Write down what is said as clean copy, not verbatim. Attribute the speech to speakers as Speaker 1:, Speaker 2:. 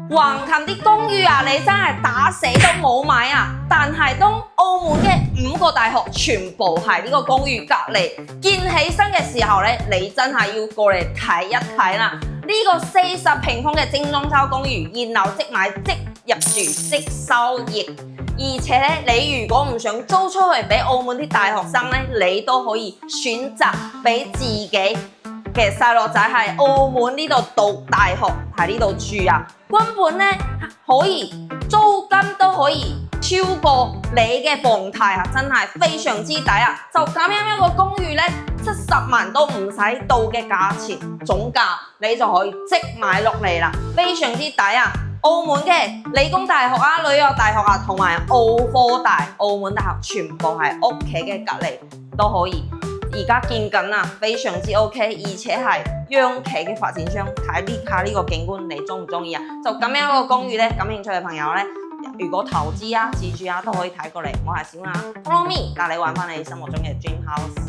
Speaker 1: 橫琴啲公寓啊，你真係打死都冇買啊！但係當澳門嘅5個大學全部喺呢個公寓隔離建起身嘅時候咧，你真係要過嚟睇一睇啦！呢個40平方嘅精裝修公寓，然後即買即入住即收益。而且咧，你如果唔想租出去俾澳門啲大學生咧，你都可以選擇俾自己嘅細路仔喺澳門呢度讀大學，喺呢度住啊，根本咧可以租金都可以超過你嘅房貸啊，真係非常之抵啊！就咁樣一個公寓咧，70萬都唔使到嘅價錢總價，你就可以即買落嚟啦，非常之抵啊！澳門嘅理工大學啊、旅遊大學啊，同埋澳科大、澳門大學全部喺屋企嘅隔離都可以。而家建緊啊，非常之 OK， 而且係央企嘅發展商，睇下呢個景觀，你中唔中意啊？就咁樣一個公寓咧，感興趣嘅朋友咧，如果投資啊、自住啊都可以睇過嚟。我係小雅，Follow me，帶你玩翻你心目中嘅 Dream House。